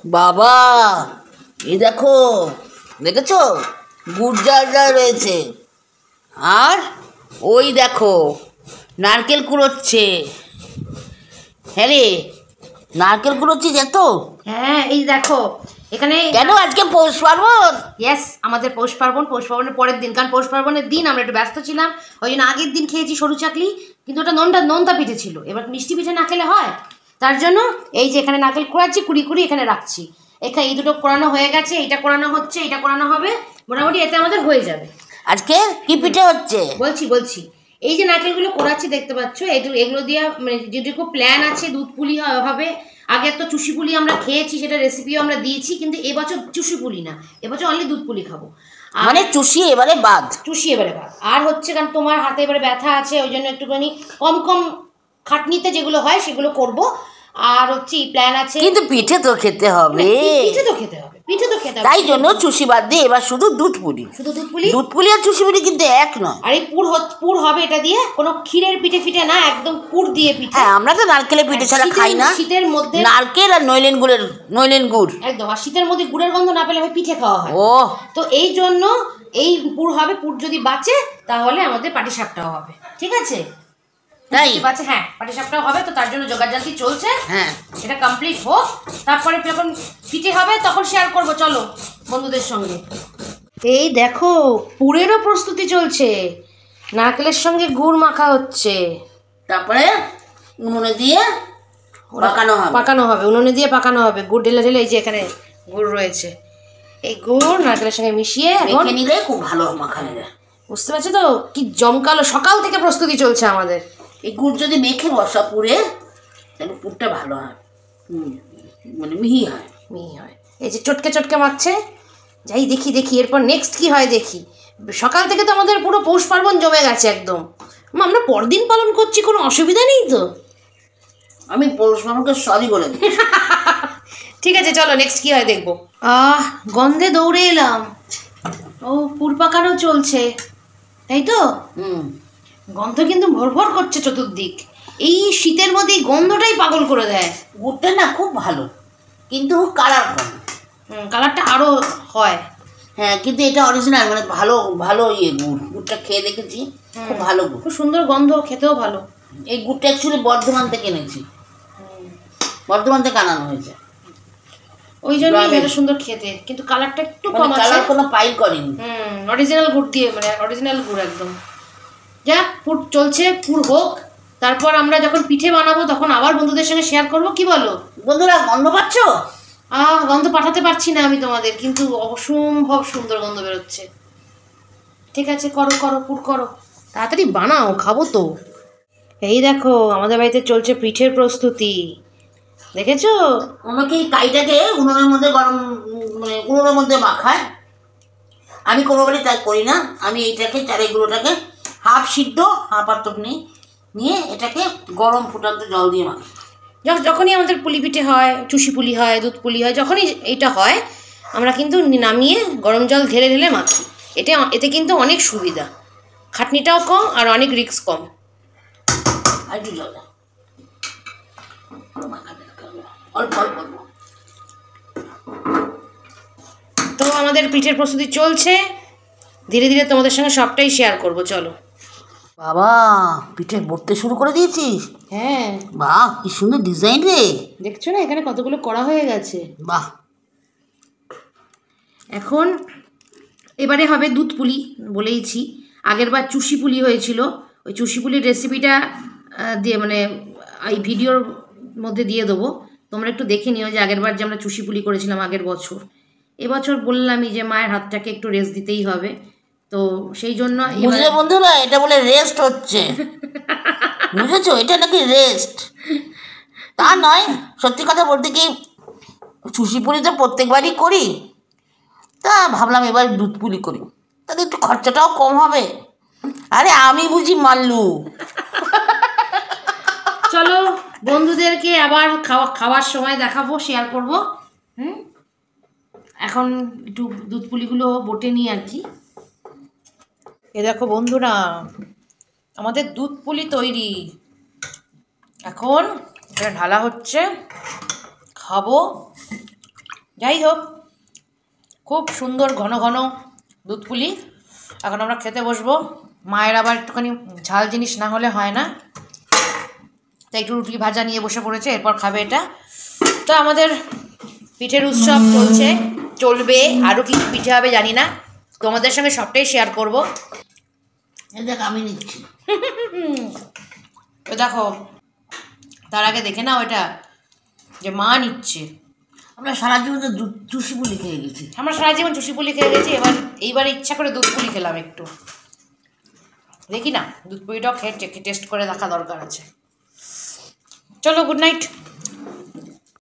বাবা এই দেখো, দেখেছো গুড় জাল জাল রয়েছে। আর ওই দেখো নারকেল কুড়োচ্ছে। হ্যাঁ রে, নারকেল কুড়োচ্ছিস এত? হ্যাঁ, এই দেখো এখানে। কেন আজকে পৌষ পার্বণ? ইয়েস, আমাদের পৌষ পার্বণের পরের দিন, কারণ পৌষ পার্বণের দিন আমরা একটু ব্যস্ত ছিলাম, ওই জন্য আগের দিন খেয়েছি সরু চাকলি, কিন্তু ওটা নোনতা পিঠে ছিল। এবার মিষ্টি পিঠে না খেলে হয়, তার জন্য এই যে এখানে নারকেল কুড়াচ্ছি, কুড়ি এখানে রাখছি। এখানে এই দুটো কোরানো হয়ে গেছে, এইটা কোরানো হচ্ছে, এইটা কোরানো হবে, মোটামুটি এতে আমাদের হয়ে যাবে। আজকে কি পিঠে হচ্ছে? বলছি এই যে নারকেলগুলো কোড়াচ্ছি দেখতে পাচ্ছ, এগুলো দিয়ে মানে যেটুকু প্ল্যান আছে দুধ পুলি হবে। আগে তো চুষি পুলি আমরা খেয়েছি, সেটা রেসিপিও আমরা দিয়েছি, কিন্তু এবছর চুষি পুলি না, এবছর অনলি দুধ পুলি খাবো। মানে চুষি এবারে বাদ। আর হচ্ছে কারণ তোমার হাতে এবারে ব্যথা আছে, ওই জন্য একটুখানি কম খাটনিতে যেগুলো হয় সেগুলো করব। আর হচ্ছে প্ল্যান আছে, কিন্তু পিঠে তো খেতে হবে। পিঠে তো খেতে হবে। তাই জন্য চুষি বাদ দিয়ে এবার শুধু দুধ পুলি। দুধ পুলি আর চুষি পুলি কিন্তু এক নয়। আর এই পুর হবে, এটা দিয়ে কোনো ক্ষীরের পিঠে ফিটে না, একদম পুর দিয়ে পিঠে। হ্যাঁ, আমরা তো নারকেলের পিঠে ছাড়া খাই না। শীতের মধ্যে নারকেল আর নইলেন গুড় একদম। আর শীতের মধ্যে গুড়ের গন্ধ না পেলে পিঠে খাওয়া হয়। ও, তো এই জন্য এই পুর হবে। পুর যদি বাঁচে তাহলে আমাদের পাটিসাপটাও হবে। ঠিক আছে, তাই বাঁচে, হ্যাঁ পাটিসাপটাও হবে। তো তার জন্য জোগাড়জান্তি চলছে। হ্যাঁ, এটা কমপ্লিট হোক, তারপরে যখন পিঠে হবে তখন শেয়ার করব, চলো বন্ধুদের সঙ্গে। এই দেখো পুরেরও প্রস্তুতি চলছে, নারকেলের সঙ্গে গুড় মাখা হচ্ছে, তারপরে উনুনে দিয়ে পাকানো হবে। উনুনে দিয়ে পাকানো হবে। গুড় ঢেলে এই যে এখানে গুড় রয়েছে, এই গুড় নারকেলের সঙ্গে মিশিয়ে মেখে নিলে খুব ভালো মাখানো যায়। বুঝতে পারছো তো কি জমকালো, সকাল থেকে প্রস্তুতি চলছে আমাদের। এই গুড় যদি মেখে বসা পুরে, তাহলে পুরটা ভালো হয়, মানে মিহি হয়। এই যে চটকে মাখছে, যাই দেখি এরপর নেক্সট কি হয় দেখি। সকাল থেকে তো আমাদের পুরো পৌষ পার্বণ জমে গেছে একদম। আমরা পরদিন পালন করছি, কোনো অসুবিধা নেই তো? আমি পৌষ পার্বণকে সরি বলে দিই। ঠিক আছে, চলো নেক্সট কি হয় দেখবো। গন্ধে দৌড়ে এলাম। ও, পুর পাকানো চলছে, তাই তো? গন্ধ কিন্তু ভরভর করছে চতুর্দিক। এই শীতের মধ্যে গন্ধটাই পাগল করে দেয়। গুড়টা না খুব ভালো, কিন্তু কালার কম। কালারটা আরো হয়। হ্যাঁ, কিন্তু এটা অরিজিনাল, মানে ভালো গুড়টা খেয়ে দেখেছি, খুব ভালো গুড়, খুব সুন্দর গন্ধ, খেতেও ভালো। এই গুড়টা অ্যাকচুয়ালি বর্ধমান থেকে এনেছি, বর্ধমান থেকে আনানো হয়েছে, ওই জন্য এটা সুন্দর খেতে, কিন্তু কালারটা একটু কম আছে। কালার কোনো পাইল করেনি। অরিজিনাল গুড় দিয়ে, মানে অরিজিনাল গুড় একদম। যাক, পুর চলছে, পুর হোক, তারপর আমরা যখন পিঠে বানাবো তখন আবার বন্ধুদের সঙ্গে শেয়ার করব। কি বলো বন্ধুরা, গন্ধ পাচ্ছ? গন্ধ পাঠাতে পারছি না আমি তোমাদের, কিন্তু অসম্ভব সুন্দর গন্ধ বেরোচ্ছে। ঠিক আছে, করো পুর করো, তাড়াতাড়ি বানাও, খাবো তো। এই দেখো আমাদের বাড়িতে চলছে পিঠের প্রস্তুতি, দেখেছো? আমাকে এই কাইটাকে উনুনের মধ্যে মানে উনুনের মধ্যে মাখায়। আমি কোনোবারই তাই করি না। আমি এইটাকে, চালের গুঁড়োটাকে হাফ সিদ্ধ, হাফ আতপ নিয়ে এটাকে গরম ফুটান্ত জল দিয়ে মাখি। যখনই আমাদের পুলি পিঠে হয়, চুষি পুলি হয়, দুধ পুলি হয়, যখনই এটা হয় আমরা কিন্তু নামিয়ে গরম জল ঢেলে মাখি। এতে কিন্তু অনেক সুবিধা, খাটনিটাও কম আর অনেক রিস্ক কম। আর একটু জল দাও, অল্প অল্প। তো আমাদের পিঠের প্রস্তুতি চলছে, ধীরে ধীরে তোমাদের সঙ্গে সবটাই শেয়ার করব, চলো। বাবা, পিঠে বড়তে শুরু করে দিয়েছিস? হ্যাঁ, বাহ, কি সুন্দর ডিজাইন রে। দেখছো না, এখানে কতগুলো করা হয়ে গেছে। বাহ। এখন এবারে হবে দুধ পুলি, বলেইছি। আগের বার চুষি পুলি হয়েছিল, ওই চুষি পুলির রেসিপিটা দিয়ে, মানে এই ভিডিওর মধ্যে দিয়ে দেবো, তোমরা একটু দেখে নিও যে আগের বার যে আমরা চুষি পুলি করেছিলাম আগের বছর। এবছর বললামই যে মায়ের হাতটাকে একটু রেস্ট দিতেই হবে, তো সেই জন্য বন্ধুরা, এটা বলে রেস্ট হচ্ছে, বুঝেছো? এটা নাকি রেস্ট, তা নয়। সত্যি কথা বলতে কি, চুষি পুলি তো প্রত্যেকবারই করি, তা ভাবলাম এবার দুধ পুলি করি, তাতে একটু খরচাটাও কম হবে। আরে আমি বুঝি মাল্লু। চলো বন্ধুদেরকে আবার খাওয়ার সময় দেখাবো, শেয়ার করব। এখন একটু দুধ পুলিগুলো বটে নিই আর কি। এ দেখো বন্ধুরা, আমাদের দুধ পুলি তৈরি। এখন এটা ঢালা হচ্ছে, খাবো। যাই হোক, খুব সুন্দর ঘন ঘন দুধ পুলি। এখন আমরা খেতে বসবো। মায়ের আবার একটুখানি ঝাল জিনিস না হলে হয় না, তাই একটু রুটি ভাজা নিয়ে বসে পড়েছে, এরপর খাবে এটা। তো আমাদের পিঠের উৎসব চলবে, আরও কি পিঠে হবে জানি না, তোমাদের সঙ্গে সবটাই শেয়ার করবো। দেখ আমি নিচ্ছি। তো দেখো, তার আগে দেখে নাও এটা যে মা নিচ্ছে। আমরা সারা জীবন তো চুষি পুলি খেয়ে গেছি। আমরা সারা জীবন চুষি পুলি খেয়ে গেছি, এইবারে ইচ্ছা করে দুধ পুলি খেলাম একটু। দেখি না, দুধ পুলিটাও খেয়ে টেস্ট করে দেখা দরকার আছে। চলো, গুড নাইট।